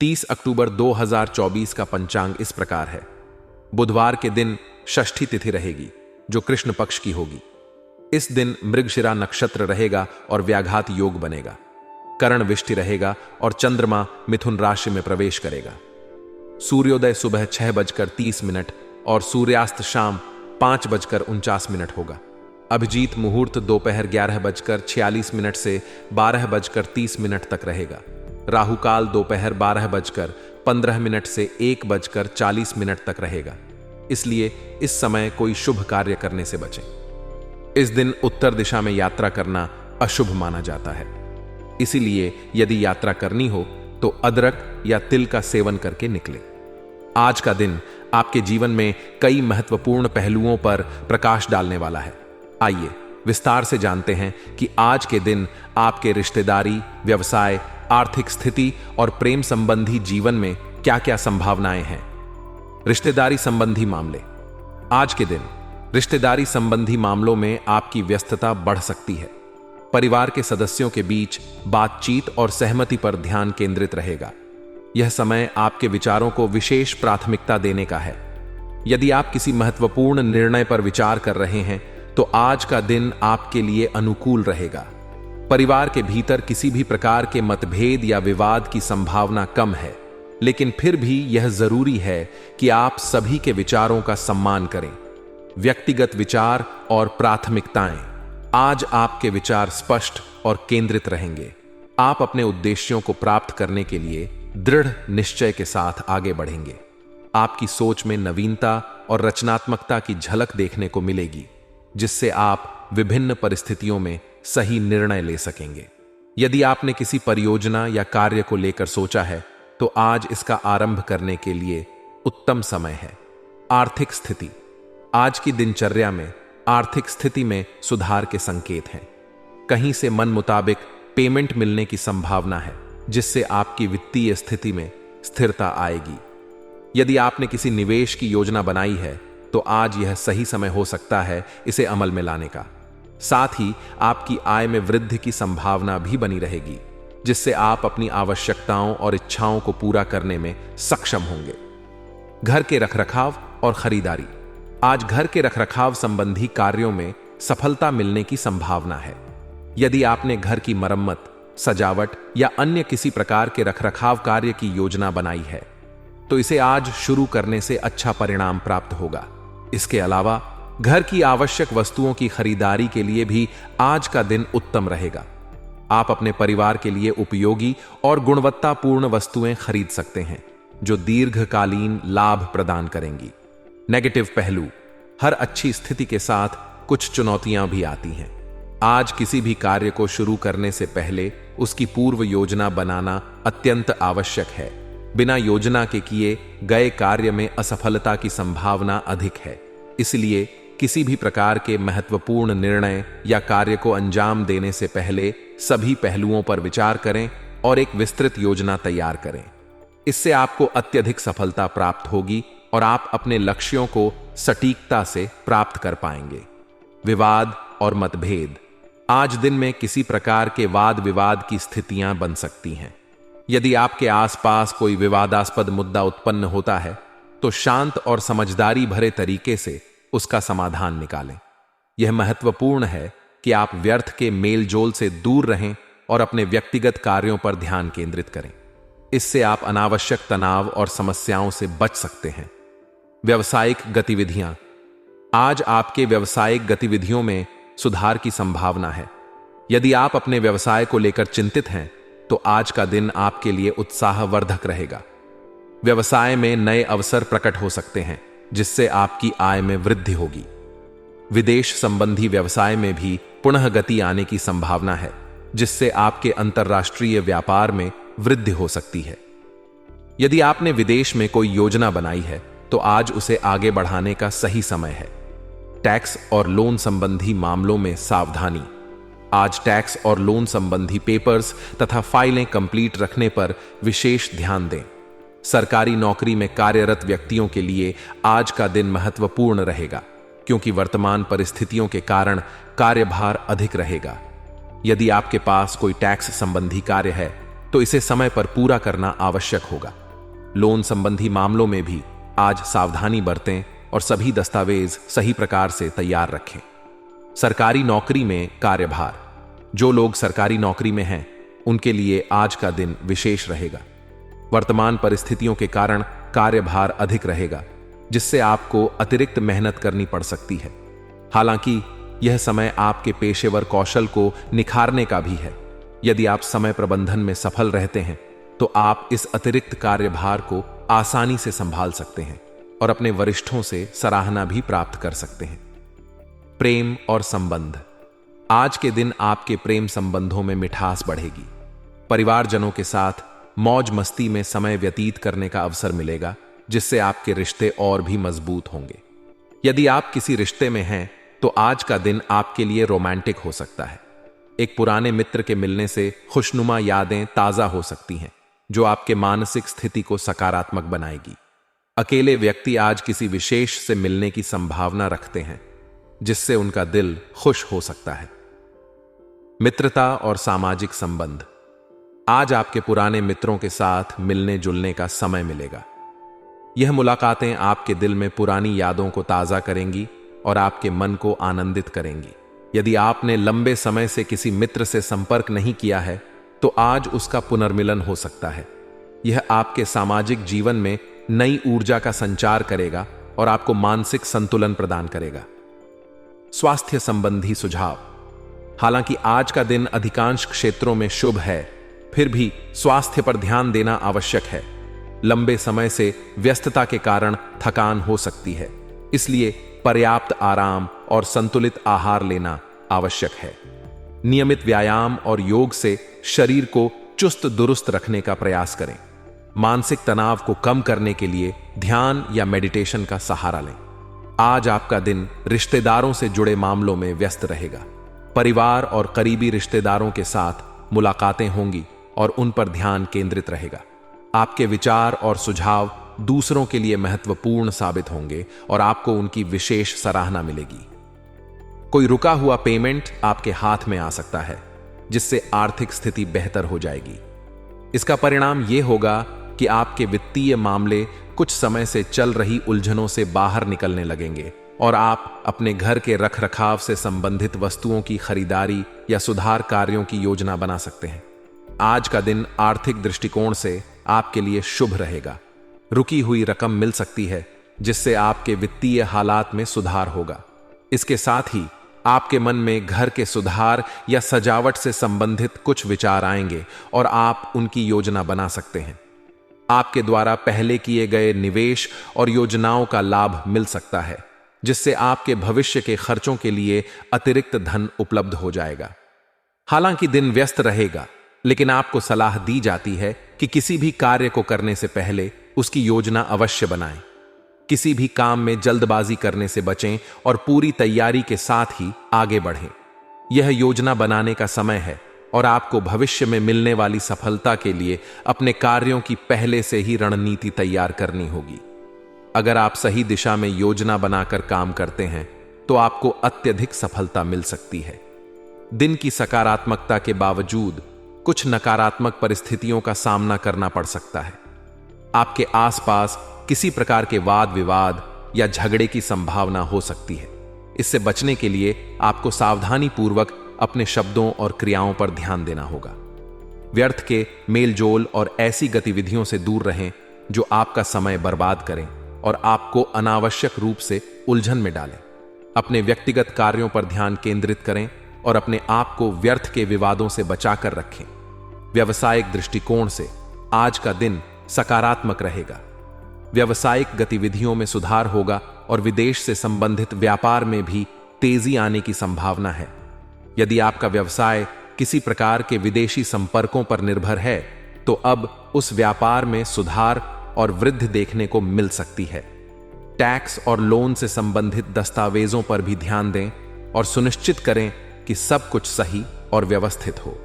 30 अक्टूबर 2024 का पंचांग इस प्रकार है। बुधवार के दिन षष्ठी तिथि रहेगी, जो कृष्ण पक्ष की होगी। इस दिन मृगशिरा नक्षत्र रहेगा और व्याघात योग बनेगा। करण विष्टि रहेगा और चंद्रमा मिथुन राशि में प्रवेश करेगा। सूर्योदय सुबह 6:30 और सूर्यास्त शाम 5:49 होगा। अभिजीत मुहूर्त दोपहर 11:46 से 12:30 तक रहेगा। राहुकाल दोपहर 12:15 से 1:40 तक रहेगा। इसलिए इस समय कोई शुभ कार्य करने से बचें। इस दिन उत्तर दिशा में यात्रा करना अशुभ माना जाता है। इसीलिए यदि यात्रा करनी हो तो अदरक या तिल का सेवन करके निकलें। आज का दिन आपके जीवन में कई महत्वपूर्ण पहलुओं पर प्रकाश डालने वाला है। आइए विस्तार से जानते हैं कि आज के दिन आपके रिश्तेदारी, व्यवसाय, आर्थिक स्थिति और प्रेम संबंधी जीवन में क्या क्या संभावनाएं हैं। रिश्तेदारी संबंधी मामले। आज के दिन रिश्तेदारी संबंधी मामलों में आपकी व्यस्तता बढ़ सकती है। परिवार के सदस्यों के बीच बातचीत और सहमति पर ध्यान केंद्रित रहेगा। यह समय आपके विचारों को विशेष प्राथमिकता देने का है। यदि आप किसी महत्वपूर्ण निर्णय पर विचार कर रहे हैं तो आज का दिन आपके लिए अनुकूल रहेगा। परिवार के भीतर किसी भी प्रकार के मतभेद या विवाद की संभावना कम है, लेकिन फिर भी यह जरूरी है कि आप सभी के विचारों का सम्मान करें। व्यक्तिगत विचार और प्राथमिकताएं। आज आपके विचार स्पष्ट और केंद्रित रहेंगे। आप अपने उद्देश्यों को प्राप्त करने के लिए दृढ़ निश्चय के साथ आगे बढ़ेंगे। आपकी सोच में नवीनता और रचनात्मकता की झलक देखने को मिलेगी, जिससे आप विभिन्न परिस्थितियों में सही निर्णय ले सकेंगे। यदि आपने किसी परियोजना या कार्य को लेकर सोचा है तो आज इसका आरंभ करने के लिए उत्तम समय है। आर्थिक स्थिति। आज की दिनचर्या में आर्थिक स्थिति में सुधार के संकेत हैं। कहीं से मन मुताबिक पेमेंट मिलने की संभावना है, जिससे आपकी वित्तीय स्थिति में स्थिरता आएगी। यदि आपने किसी निवेश की योजना बनाई है तो आज यह सही समय हो सकता है इसे अमल में लाने का। साथ ही आपकी आय में वृद्धि की संभावना भी बनी रहेगी, जिससे आप अपनी आवश्यकताओं और इच्छाओं को पूरा करने में सक्षम होंगे। घर के रखरखाव और खरीदारी। आज घर के रखरखाव संबंधी कार्यों में सफलता मिलने की संभावना है। यदि आपने घर की मरम्मत, सजावट या अन्य किसी प्रकार के रखरखाव कार्य की योजना बनाई है तो इसे आज शुरू करने से अच्छा परिणाम प्राप्त होगा। इसके अलावा घर की आवश्यक वस्तुओं की खरीदारी के लिए भी आज का दिन उत्तम रहेगा। आप अपने परिवार के लिए उपयोगी और गुणवत्तापूर्ण वस्तुएं खरीद सकते हैं, जो दीर्घकालीन लाभ प्रदान करेंगी। नेगेटिव पहलू। हर अच्छी स्थिति के साथ कुछ चुनौतियां भी आती हैं। आज किसी भी कार्य को शुरू करने से पहले उसकी पूर्व योजना बनाना अत्यंत आवश्यक है। बिना योजना के किए गए कार्य में असफलता की संभावना अधिक है। इसलिए किसी भी प्रकार के महत्वपूर्ण निर्णय या कार्य को अंजाम देने से पहले सभी पहलुओं पर विचार करें और एक विस्तृत योजना तैयार करें। इससे आपको अत्यधिक सफलता प्राप्त होगी और आप अपने लक्ष्यों को सटीकता से प्राप्त कर पाएंगे। विवाद और मतभेद। आज दिन में किसी प्रकार के वाद विवाद की स्थितियां बन सकती हैं। यदि आपके आसपास कोई विवादास्पद मुद्दा उत्पन्न होता है तो शांत और समझदारी भरे तरीके से उसका समाधान निकालें। यह महत्वपूर्ण है कि आप व्यर्थ के मेलजोल से दूर रहें और अपने व्यक्तिगत कार्यों पर ध्यान केंद्रित करें। इससे आप अनावश्यक तनाव और समस्याओं से बच सकते हैं। व्यावसायिक गतिविधियां। आज आपके व्यावसायिक गतिविधियों में सुधार की संभावना है। यदि आप अपने व्यवसाय को लेकर चिंतित हैं तो आज का दिन आपके लिए उत्साहवर्धक रहेगा। व्यवसाय में नए अवसर प्रकट हो सकते हैं, जिससे आपकी आय में वृद्धि होगी। विदेश संबंधी व्यवसाय में भी पुनः गति आने की संभावना है, जिससे आपके अंतर्राष्ट्रीय व्यापार में वृद्धि हो सकती है। यदि आपने विदेश में कोई योजना बनाई है तो आज उसे आगे बढ़ाने का सही समय है। टैक्स और लोन संबंधी मामलों में सावधानी। आज टैक्स और लोन संबंधी पेपर्स तथा फाइलें कंप्लीट रखने पर विशेष ध्यान दें। सरकारी नौकरी में कार्यरत व्यक्तियों के लिए आज का दिन महत्वपूर्ण रहेगा, क्योंकि वर्तमान परिस्थितियों के कारण कार्यभार अधिक रहेगा। यदि आपके पास कोई टैक्स संबंधी कार्य है तो इसे समय पर पूरा करना आवश्यक होगा। लोन संबंधी मामलों में भी आज सावधानी बरतें और सभी दस्तावेज सही प्रकार से तैयार रखें। सरकारी नौकरी में कार्यभार। जो लोग सरकारी नौकरी में हैं, उनके लिए आज का दिन विशेष रहेगा। वर्तमान परिस्थितियों के कारण कार्यभार अधिक रहेगा, जिससे आपको अतिरिक्त मेहनत करनी पड़ सकती है। हालांकि यह समय आपके पेशेवर कौशल को निखारने का भी है। यदि आप समय प्रबंधन में सफल रहते हैं, तो आप इस अतिरिक्त कार्यभार को आसानी से संभाल सकते हैं और अपने वरिष्ठों से सराहना भी प्राप्त कर सकते हैं। प्रेम और संबंध। आज के दिन आपके प्रेम संबंधों में मिठास बढ़ेगी। परिवारजनों के साथ मौज मस्ती में समय व्यतीत करने का अवसर मिलेगा, जिससे आपके रिश्ते और भी मजबूत होंगे। यदि आप किसी रिश्ते में हैं, तो आज का दिन आपके लिए रोमांटिक हो सकता है। एक पुराने मित्र के मिलने से खुशनुमा यादें ताजा हो सकती हैं, जो आपके मानसिक स्थिति को सकारात्मक बनाएगी। अकेले व्यक्ति आज किसी विशेष से मिलने की संभावना रखते हैं, जिससे उनका दिल खुश हो सकता है। मित्रता और सामाजिक संबंध। आज आपके पुराने मित्रों के साथ मिलने जुलने का समय मिलेगा। यह मुलाकातें आपके दिल में पुरानी यादों को ताजा करेंगी और आपके मन को आनंदित करेंगी। यदि आपने लंबे समय से किसी मित्र से संपर्क नहीं किया है, तो आज उसका पुनर्मिलन हो सकता है। यह आपके सामाजिक जीवन में नई ऊर्जा का संचार करेगा और आपको मानसिक संतुलन प्रदान करेगा। स्वास्थ्य संबंधी सुझाव। हालांकि आज का दिन अधिकांश क्षेत्रों में शुभ है, फिर भी स्वास्थ्य पर ध्यान देना आवश्यक है। लंबे समय से व्यस्तता के कारण थकान हो सकती है, इसलिए पर्याप्त आराम और संतुलित आहार लेना आवश्यक है। नियमित व्यायाम और योग से शरीर को चुस्त दुरुस्त रखने का प्रयास करें। मानसिक तनाव को कम करने के लिए ध्यान या मेडिटेशन का सहारा लें। आज आपका दिन रिश्तेदारों से जुड़े मामलों में व्यस्त रहेगा। परिवार और करीबी रिश्तेदारों के साथ मुलाकातें होंगी और उन पर ध्यान केंद्रित रहेगा। आपके विचार और सुझाव दूसरों के लिए महत्वपूर्ण साबित होंगे और आपको उनकी विशेष सराहना मिलेगी। कोई रुका हुआ पेमेंट आपके हाथ में आ सकता है, जिससे आर्थिक स्थिति बेहतर हो जाएगी। इसका परिणाम यह होगा कि आपके वित्तीय मामले कुछ समय से चल रही उलझनों से बाहर निकलने लगेंगे और आप अपने घर के रखरखाव से संबंधित वस्तुओं की खरीदारी या सुधार कार्यों की योजना बना सकते हैं। आज का दिन आर्थिक दृष्टिकोण से आपके लिए शुभ रहेगा। रुकी हुई रकम मिल सकती है, जिससे आपके वित्तीय हालात में सुधार होगा। इसके साथ ही आपके मन में घर के सुधार या सजावट से संबंधित कुछ विचार आएंगे और आप उनकी योजना बना सकते हैं। आपके द्वारा पहले किए गए निवेश और योजनाओं का लाभ मिल सकता है, जिससे आपके भविष्य के खर्चों के लिए अतिरिक्त धन उपलब्ध हो जाएगा। हालांकि दिन व्यस्त रहेगा, लेकिन आपको सलाह दी जाती है कि किसी भी कार्य को करने से पहले उसकी योजना अवश्य बनाएं। किसी भी काम में जल्दबाजी करने से बचें और पूरी तैयारी के साथ ही आगे बढ़ें। यह योजना बनाने का समय है और आपको भविष्य में मिलने वाली सफलता के लिए अपने कार्यों की पहले से ही रणनीति तैयार करनी होगी। अगर आप सही दिशा में योजना बनाकर काम करते हैं, तो आपको अत्यधिक सफलता मिल सकती है। दिन की सकारात्मकता के बावजूद कुछ नकारात्मक परिस्थितियों का सामना करना पड़ सकता है। आपके आसपास किसी प्रकार के वाद विवाद या झगड़े की संभावना हो सकती है। इससे बचने के लिए आपको सावधानी पूर्वक अपने शब्दों और क्रियाओं पर ध्यान देना होगा। व्यर्थ के मेलजोल और ऐसी गतिविधियों से दूर रहें जो आपका समय बर्बाद करें और आपको अनावश्यक रूप से उलझन में डालें। अपने व्यक्तिगत कार्यों पर ध्यान केंद्रित करें और अपने आप को व्यर्थ के विवादों से बचाकर रखें। व्यावसायिक दृष्टिकोण से आज का दिन सकारात्मक रहेगा। व्यावसायिक गतिविधियों में सुधार होगा और विदेश से संबंधित व्यापार में भी तेजी आने की संभावना है। यदि आपका व्यवसाय किसी प्रकार के विदेशी संपर्कों पर निर्भर है, तो अब उस व्यापार में सुधार और वृद्धि देखने को मिल सकती है। टैक्स और लोन से संबंधित दस्तावेजों पर भी ध्यान दें और सुनिश्चित करें कि सब कुछ सही और व्यवस्थित हो।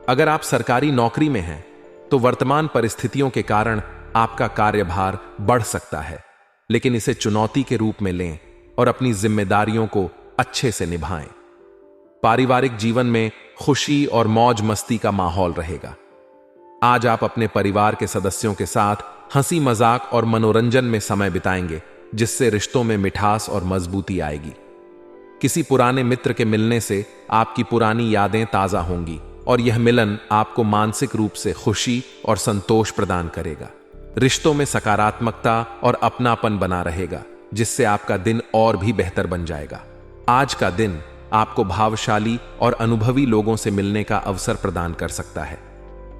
अगर आप सरकारी नौकरी में हैं, तो वर्तमान परिस्थितियों के कारण आपका कार्यभार बढ़ सकता है, लेकिन इसे चुनौती के रूप में लें और अपनी जिम्मेदारियों को अच्छे से निभाएं। पारिवारिक जीवन में खुशी और मौज मस्ती का माहौल रहेगा। आज आप अपने परिवार के सदस्यों के साथ हंसी मजाक और मनोरंजन में समय बिताएंगे, जिससे रिश्तों में मिठास और मजबूती आएगी। किसी पुराने मित्र के मिलने से आपकी पुरानी यादें ताजा होंगी और यह मिलन आपको मानसिक रूप से खुशी और संतोष प्रदान करेगा। रिश्तों में सकारात्मकता और अपनापन बना रहेगा, जिससे आपका दिन और भी बेहतर बन जाएगा। आज का दिन आपको भावशाली और अनुभवी लोगों से मिलने का अवसर प्रदान कर सकता है।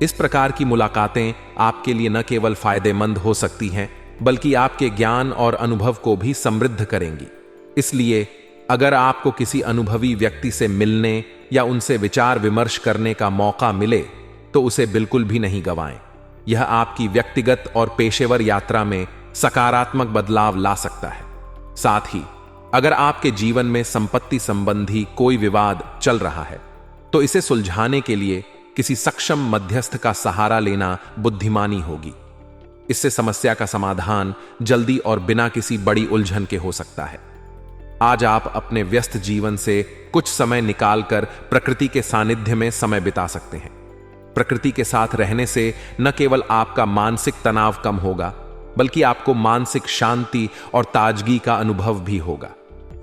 इस प्रकार की मुलाकातें आपके लिए न केवल फायदेमंद हो सकती हैं, बल्कि आपके ज्ञान और अनुभव को भी समृद्ध करेंगी। इसलिए अगर आपको किसी अनुभवी व्यक्ति से मिलने या उनसे विचार विमर्श करने का मौका मिले, तो उसे बिल्कुल भी नहीं गंवाएं। यह आपकी व्यक्तिगत और पेशेवर यात्रा में सकारात्मक बदलाव ला सकता है। साथ ही अगर आपके जीवन में संपत्ति संबंधी कोई विवाद चल रहा है, तो इसे सुलझाने के लिए किसी सक्षम मध्यस्थ का सहारा लेना बुद्धिमानी होगी। इससे समस्या का समाधान जल्दी और बिना किसी बड़ी उलझन के हो सकता है। आज आप अपने व्यस्त जीवन से कुछ समय निकालकर प्रकृति के सानिध्य में समय बिता सकते हैं। प्रकृति के साथ रहने से न केवल आपका मानसिक तनाव कम होगा, बल्कि आपको मानसिक शांति और ताजगी का अनुभव भी होगा।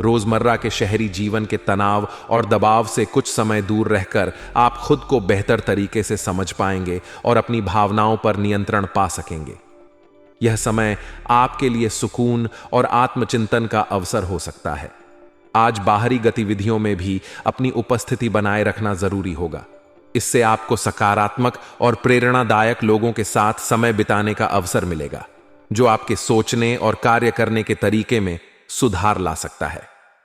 रोजमर्रा के शहरी जीवन के तनाव और दबाव से कुछ समय दूर रहकर आप खुद को बेहतर तरीके से समझ पाएंगे और अपनी भावनाओं पर नियंत्रण पा सकेंगे। यह समय आपके लिए सुकून और आत्मचिंतन का अवसर हो सकता है। आज बाहरी गतिविधियों में भी अपनी उपस्थिति बनाए रखना जरूरी होगा। इससे आपको सकारात्मक और प्रेरणादायक लोगों के साथ समय बिताने का अवसर मिलेगा, जो आपके सोचने और कार्य करने के तरीके में सुधार ला सकता है।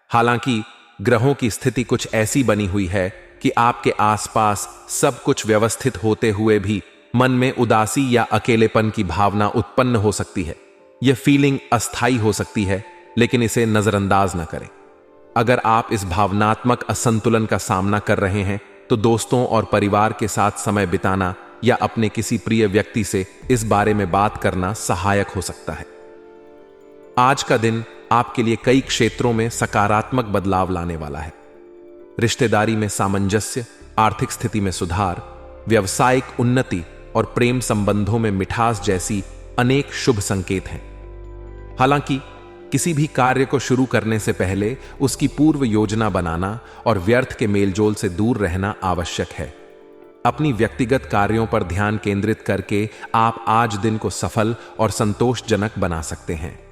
हालांकि ग्रहों की स्थिति कुछ ऐसी बनी हुई है कि आपके आसपास सब कुछ व्यवस्थित होते हुए भी मन में उदासी या अकेलेपन की भावना उत्पन्न हो सकती है। यह फीलिंग अस्थायी हो सकती है, लेकिन इसे नजरअंदाज न करें। अगर आप इस भावनात्मक असंतुलन का सामना कर रहे हैं, तो दोस्तों और परिवार के साथ समय बिताना या अपने किसी प्रिय व्यक्ति से इस बारे में बात करना सहायक हो सकता है। आज का दिन आपके लिए कई क्षेत्रों में सकारात्मक बदलाव लाने वाला है। रिश्तेदारी में सामंजस्य, आर्थिक स्थिति में सुधार, व्यावसायिक उन्नति और प्रेम संबंधों में मिठास जैसी अनेक शुभ संकेत हैं। हालांकि किसी भी कार्य को शुरू करने से पहले उसकी पूर्व योजना बनाना और व्यर्थ के मेलजोल से दूर रहना आवश्यक है। अपनी व्यक्तिगत कार्यों पर ध्यान केंद्रित करके आप आज दिन को सफल और संतोषजनक बना सकते हैं।